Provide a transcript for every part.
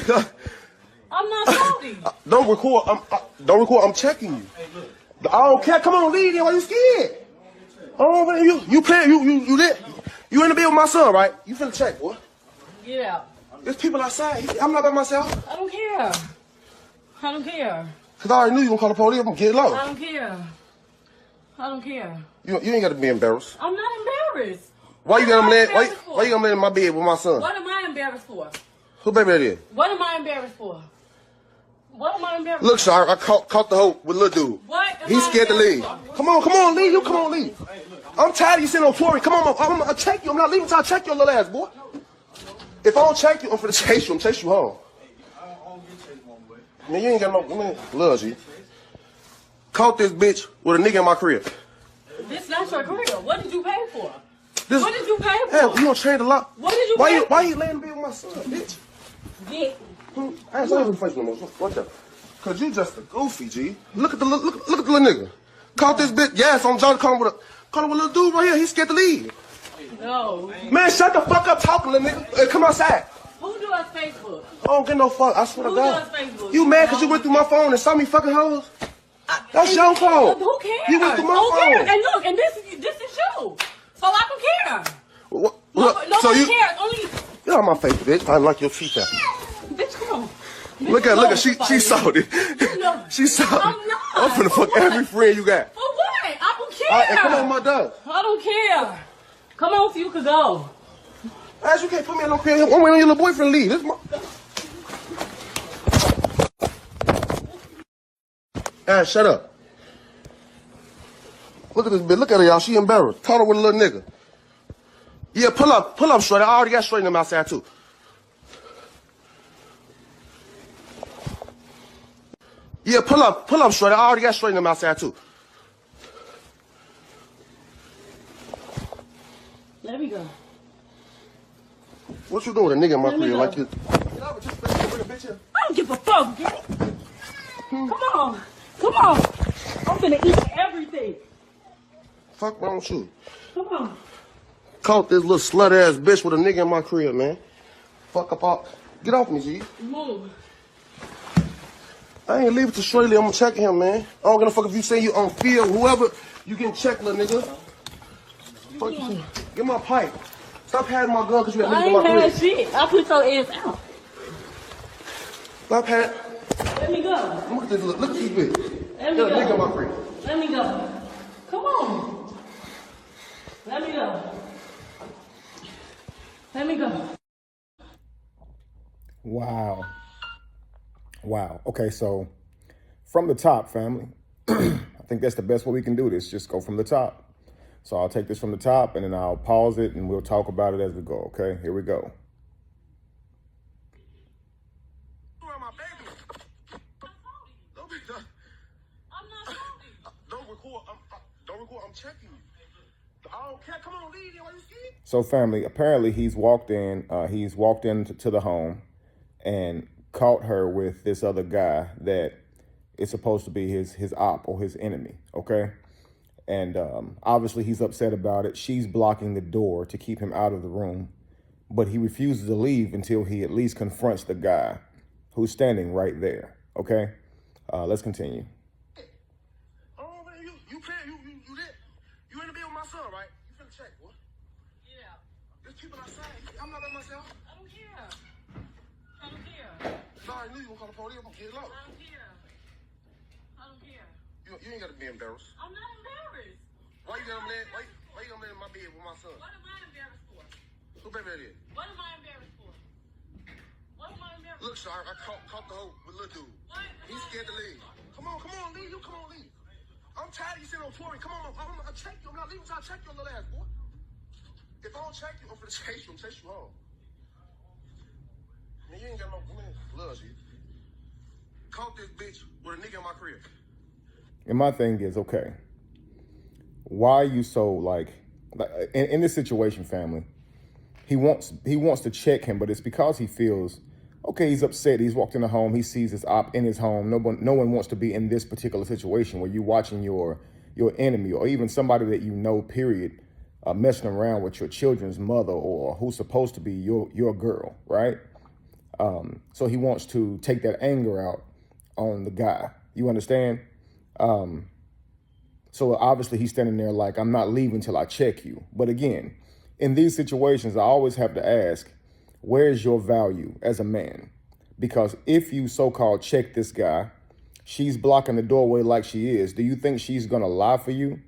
I'm not salty. Don't record. Don't record. I'm checking you. I don't care. Come on, leave. Why you scared? Oh, man, you playing? You lit? You in the bed with my son, right? You finna check, boy. Yeah. There's people outside. I'm not by myself. I don't care. I don't care. Cause I already knew you gonna call the police. I'm gonna get low. I don't care. I don't care. You ain't gotta be embarrassed. I'm not embarrassed. Why you got him laying? Why you got him laying in my bed with my son? What am I embarrassed for? Who baby that is? What am I embarrassed for? What am I embarrassed Look, for? Shark, I caught the hoe with little dude. What am He's I scared to leave. for? Come on, leave. You come on, leave. I'm tired of you sitting on Tory. Come on, I'm gonna check you. I'm not leaving until I check your little ass, boy. If I don't check you, I'm finna chase you. I'm chase you home. Man, you ain't got no, man, loves you. Caught this bitch with a nigga in my crib. This not your career. What did you pay for? This, What did you pay for? Hey, you gonna trade a lot? What did you pay for? Why you laying in bed with my son, bitch? Yeah. I ain't saying face no more. What the? Cause you just a goofy, G. Look at the little nigga. Caught this bitch. Yes, I'm John calling with a little dude right here. He's scared to leave. No. Man, shut the fuck up talking, little nigga. Hey, come outside. Who does Facebook? I don't get no fuck. I swear to Who God. does Facebook? You mad cause you went through my phone and saw me fucking hoes? That's your fault. Who cares? You went through my Who phone. cares? And look, and this is you. So I don't care. Look, Nobody so cares. Only get out my face, bitch. I like your teeth out. bitch, come on. Look at she salty. She salty. I'm not. I'm finna fuck every friend you got. For what? I don't care. All right, come on, my dog. I don't care. Come on, so you could go. As you can't put me in no crib. I'm waiting on your little boyfriend to leave. This my... Ash, shut up. Look at this bitch. Look at her, y'all. She embarrassed. Caught her with a little nigga. Yeah, pull up, shorty. I already got shorty them outside too. Yeah, pull up, shorty. I already got shorty them outside too. Let me go. What you doing with a nigga in my Let me crib go. like this? Get out with this bitch. Bring a bitch here. I don't give a fuck, bitch. Come on. I'm finna eat everything. Fuck wrong with you? Come on. Caught this little slut ass bitch with a nigga in my crib, man. Fuck up all. Get off me, G. Move. I ain't leave it to Shirley. I'm gonna check him, man. I don't give a fuck if you say you on field, whoever. You can check, little nigga. Fuck you. Get my pipe. Stop having my gun because you got I niggas in my ain't crib. had shit. I put your ass out. Stop having. Let me go. Look at this. Look at this bitch. Let me Got a nigga in go. my crib. Let me go. Come on. Let me go. Let me go. Wow. Okay, so from the top, family. I think that's the best way we can do this. Just go from the top. So I'll take this from the top and then I'll pause it and we'll talk about it as we go. Okay, here we go. I'm checking you. I don't care. Come on, leave. Why you scared? So family, apparently he's walked into the home and caught her with this other guy that is supposed to be his op or his enemy, okay? And obviously he's upset about it. She's blocking the door to keep him out of the room, but he refuses to leave until he at least confronts the guy who's standing right there, okay? Let's continue. Oh, man, you playing? You lit? You in the bed with my son, right? You finna check, boy. Yeah. There's people outside. I'm not by myself. I don't care. I don't care. No, I knew you gonna call the police. I'm gonna get low. I don't care. I don't care. You ain't gotta be embarrassed. I'm not embarrassed. Why you got him laying? Why you got him laying in my bed with my son? What am I embarrassed for? Who baby that is? What am I embarrassed for? What am I embarrassed Look, Shark, I caught the hoe with little dude. What? He's scared to leave. Come on, leave. You come on, leave. I'm tired of you sitting on Tory. Come on, I'm gonna check you. I'm not leaving until I check your little ass, boy. If I don't check you, I'm finna chase you. I'm chase you home. Man, you ain't got no man. Loves you. Caught this bitch with a nigga in my crib. And my thing is, okay, why are you so like in this situation, family? He wants to check him, but it's because he feels, okay, he's upset. He's walked in the home. He sees his op in his home. No one wants to be in this particular situation where you're watching your enemy or even somebody that you know, period, messing around with your children's mother or who's supposed to be your girl, right? So he wants to take that anger out on the guy. You understand? So obviously he's standing there like, I'm not leaving till I check you. But again, in these situations, I always have to ask, where is your value as a man? Because if you so-called check this guy, she's blocking the doorway like she is. Do you think she's going to lie for you?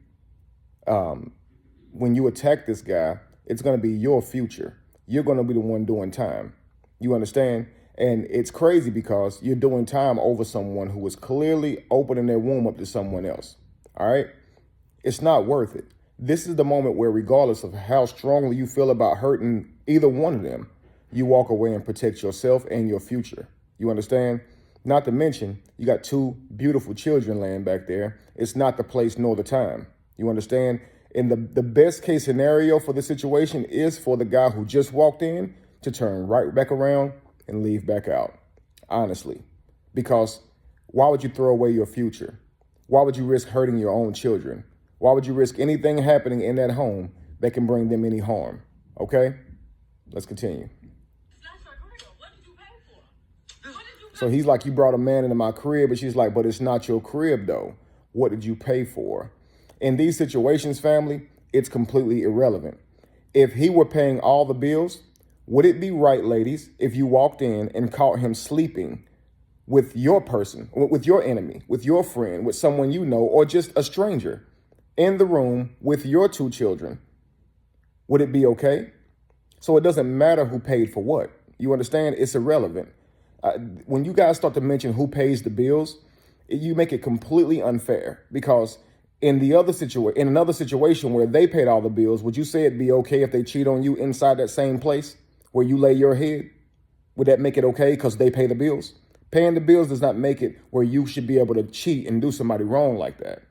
When you attack this guy, it's going to be your future. You're going to be the one doing time. You understand? And it's crazy because you're doing time over someone who is clearly opening their womb up to someone else. All right? It's not worth it. This is the moment where, regardless of how strongly you feel about hurting either one of them, you walk away and protect yourself and your future. You understand? Not to mention, you got two beautiful children laying back there. It's not the place nor the time. You understand? And the best case scenario for the situation is for the guy who just walked in to turn right back around and leave back out. Honestly. Because why would you throw away your future? Why would you risk hurting your own children? Why would you risk anything happening in that home that can bring them any harm? Okay? Let's continue. So he's like, you brought a man into my crib, but she's like, but it's not your crib though. What did you pay for? In these situations, family, it's completely irrelevant. If he were paying all the bills, would it be right, ladies, if you walked in and caught him sleeping with your person, with your enemy, with your friend, with someone you know, or just a stranger in the room with your two children? Would it be okay? So it doesn't matter who paid for what. You understand? It's irrelevant. When you guys start to mention who pays the bills, you make it completely unfair, because in another situation where they paid all the bills, would you say it'd be okay if they cheat on you inside that same place where you lay your head? Would that make it okay because they pay the bills? Paying the bills does not make it where you should be able to cheat and do somebody wrong like that.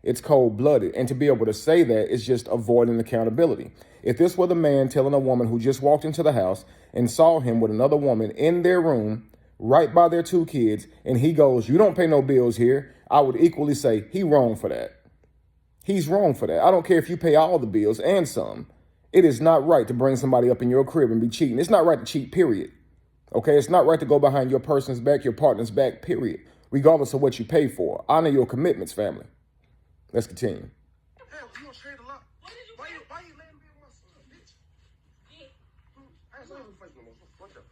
It's cold-blooded. And to be able to say that is just avoiding accountability. If this were the man telling a woman who just walked into the house and saw him with another woman in their room, right by their two kids, and he goes, you don't pay no bills here, I would equally say he wrong for that. He's wrong for that. I don't care if you pay all the bills and some. It is not right to bring somebody up in your crib and be cheating. It's not right to cheat, period. Okay, it's not right to go behind your person's back, your partner's back, period. Regardless of what you pay for. Honor your commitments, family. Let's continue. Hell, you don't trade a lot. Why you letting me with my son, bitch? I ain't saying face no more. What's up?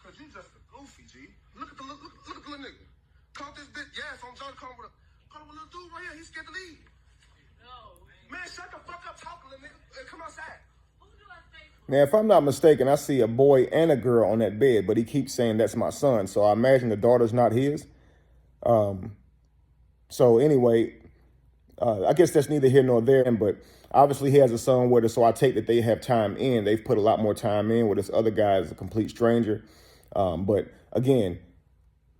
Cause you just a goofy, G. Look at the little nigga. Caught this bitch. Yes, I'm trying to call with a little dude right here. He's scared to leave. No. Man, shut the fuck up talking, little nigga. Come outside. Now, if I'm not mistaken, I see a boy and a girl on that bed, but he keeps saying that's my son. So I imagine the daughter's not his. So anyway, I guess that's neither here nor there. But obviously he has a son with her, so I take that they have time in. They've put a lot more time in, where this other guy is a complete stranger. But again,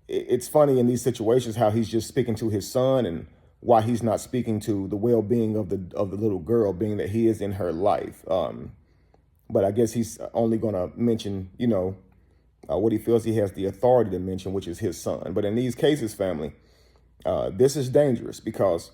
it's funny in these situations how he's just speaking to his son and why he's not speaking to the well-being of the little girl, being that he is in her life. But I guess he's only going to mention, what he feels he has the authority to mention, which is his son. But in these cases, family, this is dangerous, because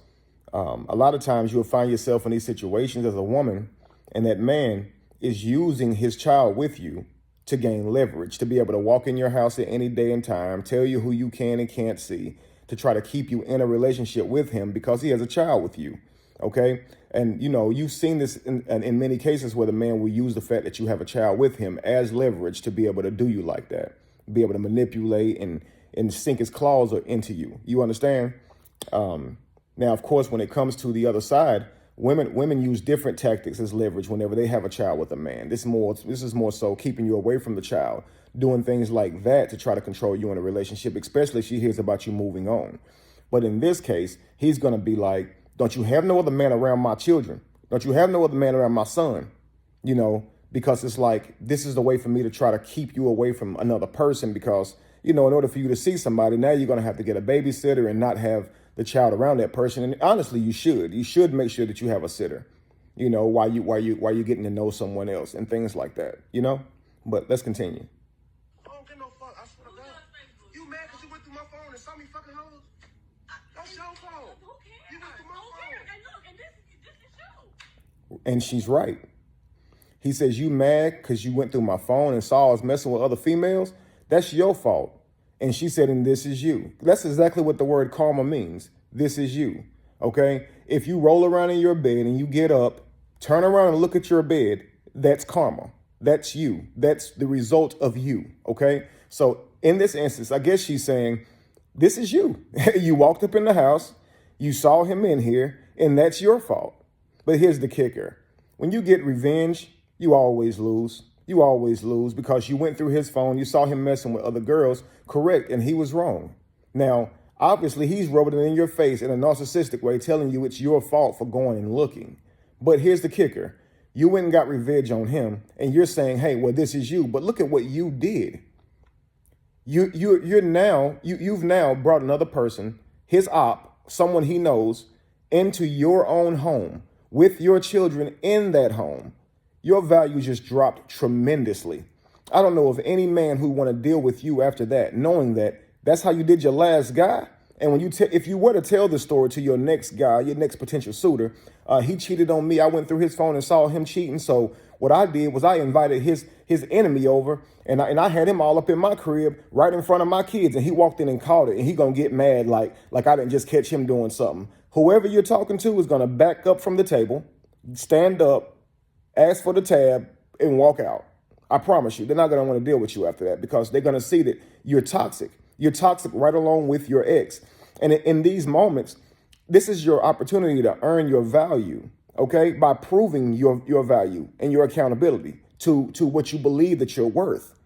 a lot of times you'll find yourself in these situations as a woman, and that man is using his child with you to gain leverage, to be able to walk in your house at any day and time, tell you who you can and can't see, to try to keep you in a relationship with him because he has a child with you. Okay. And, you've seen this in many cases where the man will use the fact that you have a child with him as leverage to be able to do you like that, be able to manipulate and sink his claws into you. You understand? Now, of course, when it comes to the other side, women use different tactics as leverage whenever they have a child with a man. This is more so keeping you away from the child, doing things like that to try to control you in a relationship, especially if she hears about you moving on. But in this case, he's going to be like, don't you have no other man around my children? Don't you have no other man around my son? Because it's like, this is the way for me to try to keep you away from another person, because, in order for you to see somebody, now you're going to have to get a babysitter and not have the child around that person. And honestly, you should make sure that you have a sitter, while you're getting to know someone else and things like that, but let's continue. I don't get no fuck. I swear to God. You mad because you went through my phone and saw me fucking hoes? That's your phone. Who cares? You went through my Who phone. cares? And look, and this is you. And she's right. He says, you mad because you went through my phone and saw us messing with other females? That's your fault. And she said, and this is you. That's exactly what the word karma means. This is you. Okay. If you roll around in your bed and you get up, turn around and look at your bed, that's karma. That's you. That's the result of you. Okay. So in this instance, I guess she's saying, this is you. You walked up in the house, you saw him in here, and that's your fault. But here's the kicker. When you get revenge, you always lose. You always lose because you went through his phone, you saw him messing with other girls, correct, and he was wrong. Now, obviously, he's rubbing it in your face in a narcissistic way, telling you it's your fault for going and looking. But here's the kicker. You went and got revenge on him, and you're saying, hey, well, this is you. But look at what you did. You've now brought another person, his op, someone he knows, into your own home with your children in that home. Your value just dropped tremendously. I don't know of any man who want to deal with you after that, knowing that that's how you did your last guy. And when if you were to tell the story to your next guy, your next potential suitor, he cheated on me. I went through his phone and saw him cheating. So what I did was I invited his enemy over, and I had him all up in my crib right in front of my kids. And he walked in and caught it, and he gonna get mad like I didn't just catch him doing something. Whoever you're talking to is gonna back up from the table, stand up, ask for the tab, and walk out. I promise you, they're not going to want to deal with you after that because they're going to see that you're toxic. You're toxic right along with your ex. And in these moments, this is your opportunity to earn your value, okay, by proving your value and your accountability to what you believe that you're worth.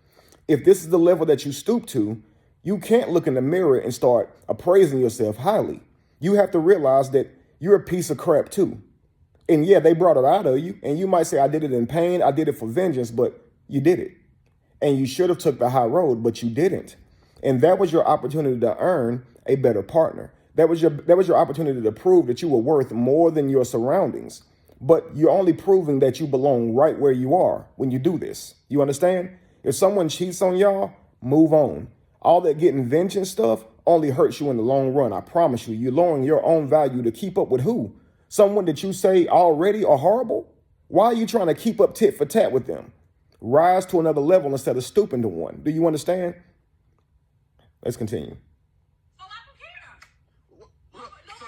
If this is the level that you stoop to, you can't look in the mirror and start appraising yourself highly. You have to realize that you're a piece of crap too. And yeah, they brought it out of you. And you might say, I did it in pain. I did it for vengeance, but you did it. And you should have took the high road, but you didn't. And that was your opportunity to earn a better partner. That was your opportunity to prove that you were worth more than your surroundings. But you're only proving that you belong right where you are when you do this. You understand? If someone cheats on y'all, move on. All that getting vengeance stuff only hurts you in the long run. I promise you, you're lowering your own value to keep up with who? Someone that you say already are horrible? Why are you trying to keep up tit for tat with them? Rise to another level instead of stooping to one. Do you understand? Let's continue. So I don't care. So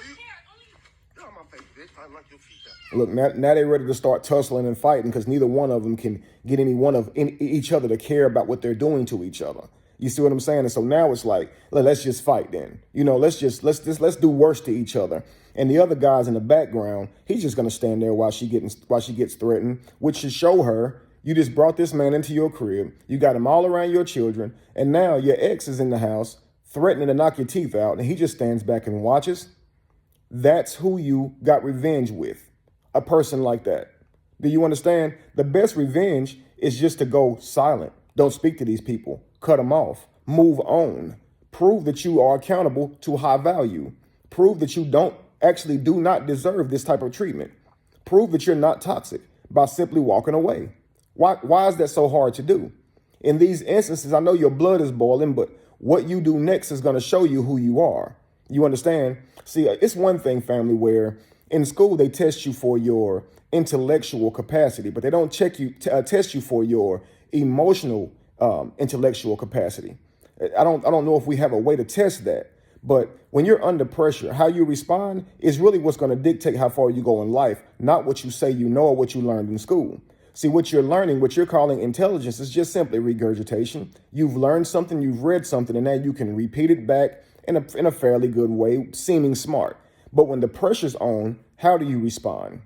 you're on my face, bitch. I like your feet down. Look, now they're ready to start tussling and fighting because neither one of them can get each other to care about what they're doing to each other. You see what I'm saying? And so now it's like, let's just fight then. Let's do worse to each other. And the other guy's in the background, he's just going to stand there while she gets threatened, which should show her you just brought this man into your crib. You got him all around your children. And now your ex is in the house threatening to knock your teeth out. And he just stands back and watches. That's who you got revenge with, a person like that. Do you understand? The best revenge is just to go silent. Don't speak to these people. Cut them off. Move on. Prove that you are accountable to high value. Prove that you do not deserve this type of treatment. Prove that you're not toxic by simply walking away. Why is that so hard to do? In these instances, I know your blood is boiling, but what you do next is going to show you who you are. You understand? See, it's one thing, family, where in school they test you for your intellectual capacity, but they don't test you for your emotional intellectual capacity. I don't know if we have a way to test that. But when you're under pressure, how you respond is really what's going to dictate how far you go in life, not what you say you know or what you learned in school. See, what you're learning, what you're calling intelligence is just simply regurgitation. You've learned something, you've read something, and now you can repeat it back in a fairly good way, seeming smart. But when the pressure's on, how do you respond?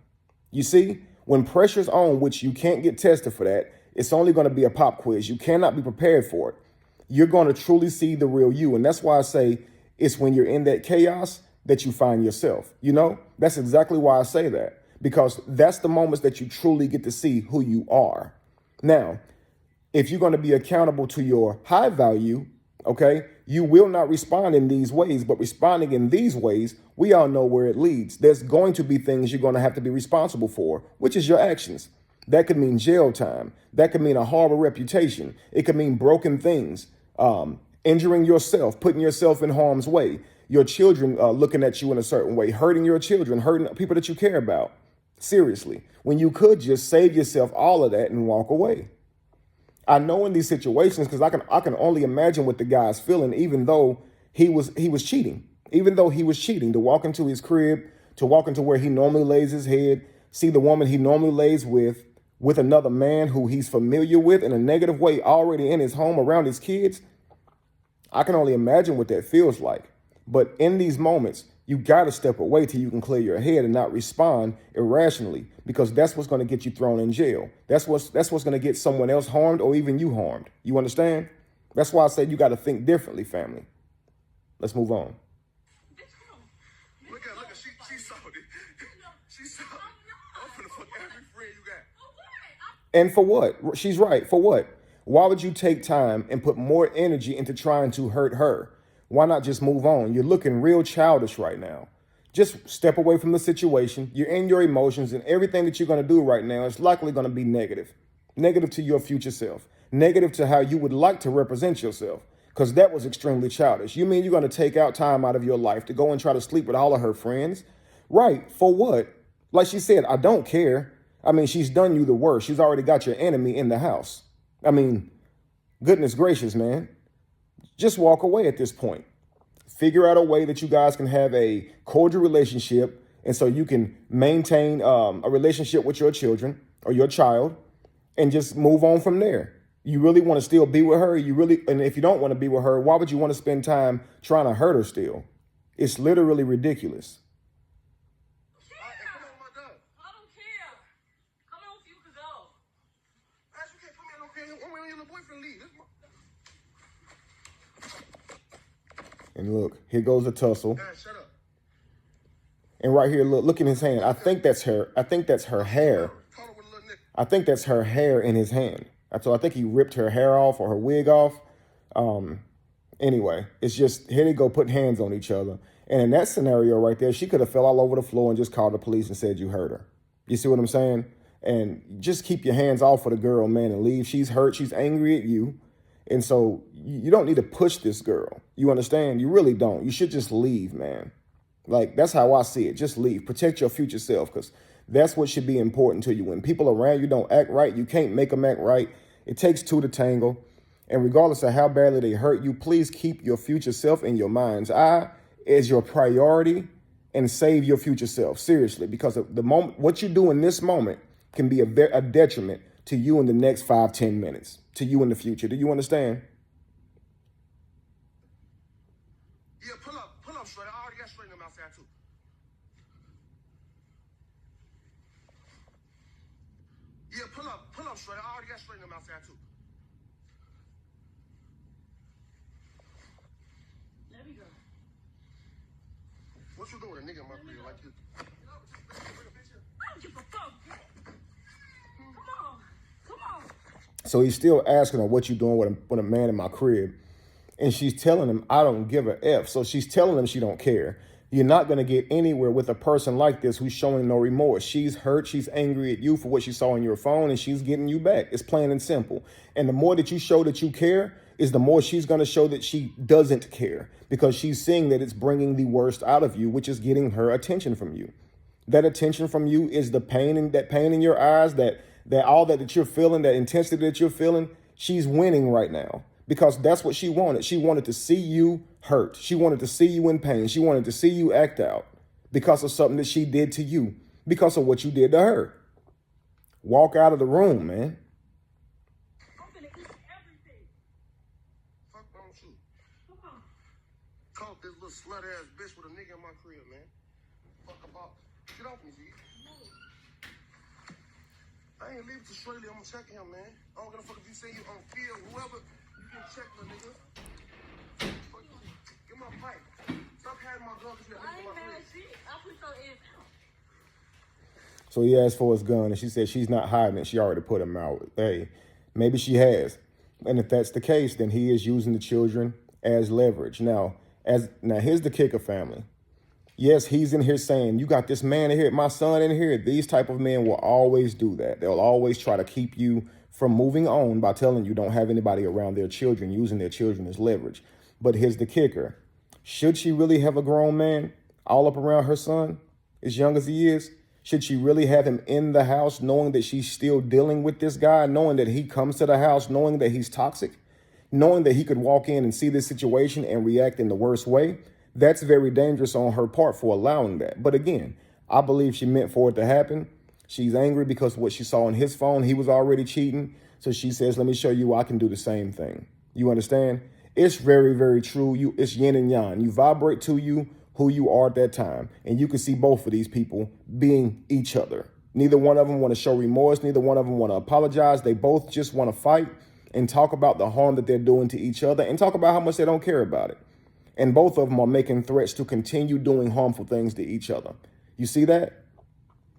You see, when pressure's on, which you can't get tested for that, it's only going to be a pop quiz. You cannot be prepared for it. You're going to truly see the real you. And that's why I say it's when you're in that chaos that you find yourself. That's exactly why I say that, because that's the moments that you truly get to see who you are. Now, if you're going to be accountable to your high value, okay, you will not respond in these ways, but responding in these ways, we all know where it leads. There's going to be things you're going to have to be responsible for, which is your actions. That could mean jail time. That could mean a horrible reputation. It could mean broken things, injuring yourself, putting yourself in harm's way, your children looking at you in a certain way, hurting your children, hurting people that you care about. Seriously, when you could just save yourself all of that and walk away. I know in these situations because I can only imagine what the guy's feeling, even though he was cheating, even though he was cheating to walk into his crib, to walk into where he normally lays his head, see the woman he normally lays with another man who he's familiar with in a negative way already in his home around his kids. I can only imagine what that feels like. But in these moments, you got to step away till you can clear your head and not respond irrationally, because that's what's going to get you thrown in jail. That's what's going to get someone else harmed or even you harmed. You understand? That's why I said you got to think differently, family. Let's move on. Look at she saw it. She saw it. I'm finna fuck every friend you got. And for what? She's right. For what? Why would you take time and put more energy into trying to hurt her? Why not just move on? You're looking real childish right now. Just step away from the situation. You're in your emotions, and everything that you're going to do right now is likely going to be negative. Negative to your future self. Negative to how you would like to represent yourself, because that was extremely childish. You mean you're going to take out time out of your life to go and try to sleep with all of her friends? Right. For what? Like she said, I don't care. I mean, she's done you the worst. She's already got your enemy in the house. I mean, goodness gracious, man. Just walk away at this point. Figure out a way that you guys can have a cordial relationship, and so you can maintain a relationship with your children or your child and just move on from there. You really want to still be with her? And if you don't want to be with her, why would you want to spend time trying to hurt her still? It's literally ridiculous. And look, here goes a tussle. Shut up. And right here, look in his hand. I think that's her hair. I think that's her hair in his hand. So I think he ripped her hair off or her wig off. Anyway, it's just, here they go putting hands on each other. And in that scenario right there, she could have fell all over the floor and just called the police and said you hurt her. You see what I'm saying? And just keep your hands off of the girl, man, and leave. She's hurt. She's angry at you. And so you don't need to push this girl. You understand? You really don't. You should just leave, man. Like, that's how I see it. Just leave. Protect your future self, because that's what should be important to you. When people around you don't act right, you can't make them act right. It takes two to tangle. And regardless of how badly they hurt you, please keep your future self in your mind's eye as your priority and save your future self. Seriously, because of the moment, what you do in this moment can be a detriment to you in the next 5-10 minutes, to you in the future. Do you understand? Yeah, pull up straight. I already got straight in them outside too. Yeah, pull up straight. I already got straight in them outside too. There we go. What you doing with a nigga in my crib like you? I don't give a fuck. Come on. So he's still asking her, what you doing with a man in my crib? And she's telling him, I don't give a F. So she's telling him she don't care. You're not going to get anywhere with a person like this who's showing no remorse. She's hurt. She's angry at you for what she saw on your phone, and she's getting you back. It's plain and simple. And the more that you show that you care is the more she's going to show that she doesn't care, because she's seeing that it's bringing the worst out of you, which is getting her attention from you. That attention from you is the pain in your eyes, that all that you're feeling, that intensity that you're feeling. She's winning right now, because that's what she wanted. She wanted to see you hurt. She wanted to see you in pain. She wanted to see you act out because of something that she did to you, because of what you did to her. Walk out of the room, man. I'm gonna eat everything. Fuck wrong with you? Caught this little slut ass bitch with a nigga in my crib, man. Fuck about. Get off me, Z. I ain't leaving to Australia. I'm gonna check him, man. I don't give a fuck if you say you on field, whoever. You can check the nigga. Fuck you. Get my pipe. Stop having my gun because you got I nigga in ain't my mad crib. shit. I put your ass out. So he asked for his gun, and she said she's not hiding it. She already put him out. Hey, maybe she has. And if that's the case, then he is using the children as leverage. Now here's the kicker, family. Yes, he's in here saying, you got this man in here, my son in here. These type of men will always do that. They'll always try to keep you from moving on by telling you don't have anybody around their children, using their children as leverage. But here's the kicker. Should she really have a grown man all up around her son, as young as he is? Should she really have him in the house, knowing that she's still dealing with this guy, knowing that he comes to the house, knowing that he's toxic, knowing that he could walk in and see this situation and react in the worst way? That's very dangerous on her part for allowing that. But again, I believe she meant for it to happen. She's angry because what she saw on his phone, he was already cheating. So she says, let me show you I can do the same thing. You understand? It's very, very true. It's yin and yang. You vibrate to who you are at that time. And you can see both of these people being each other. Neither one of them want to show remorse. Neither one of them want to apologize. They both just want to fight and talk about the harm that they're doing to each other and talk about how much they don't care about it. And both of them are making threats to continue doing harmful things to each other. You see that?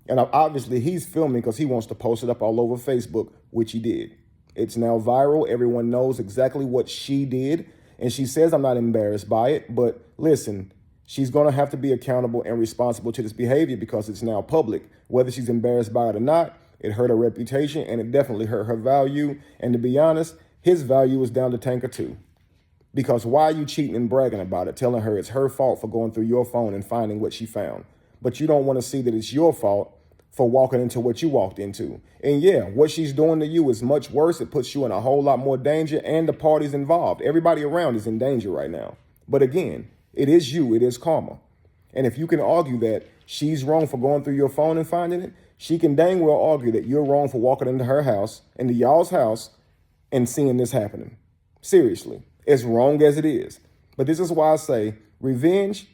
And obviously he's filming because he wants to post it up all over Facebook, which he did. It's now viral. Everyone knows exactly what she did. And she says, I'm not embarrassed by it. But listen, she's going to have to be accountable and responsible to this behavior because it's now public. Whether she's embarrassed by it or not, it hurt her reputation and it definitely hurt her value. And to be honest, his value is down the tanker too. Because why are you cheating and bragging about it, telling her it's her fault for going through your phone and finding what she found? But you don't want to see that it's your fault for walking into what you walked into. And yeah, what she's doing to you is much worse. It puts you in a whole lot more danger and the parties involved. Everybody around is in danger right now. But again, it is you. It is karma. And if you can argue that she's wrong for going through your phone and finding it, she can dang well argue that you're wrong for walking into her house, into y'all's house, and seeing this happening. Seriously, as wrong as it is. But this is why I say revenge,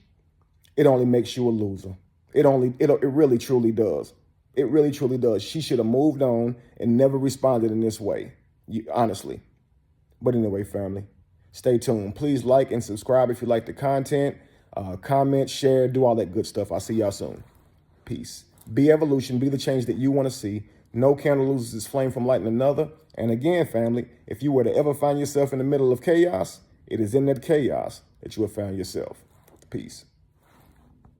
it only makes you a loser. It really truly does. It really truly does. She should have moved on and never responded in this way, honestly. But anyway, family, stay tuned. Please like and subscribe if you like the content. Comment, share, do all that good stuff. I'll see y'all soon. Peace. Be evolution. Be the change that you want to see. No candle loses its flame from lighting another. And again, family, if you were to ever find yourself in the middle of chaos, it is in that chaos that you have found yourself. Peace.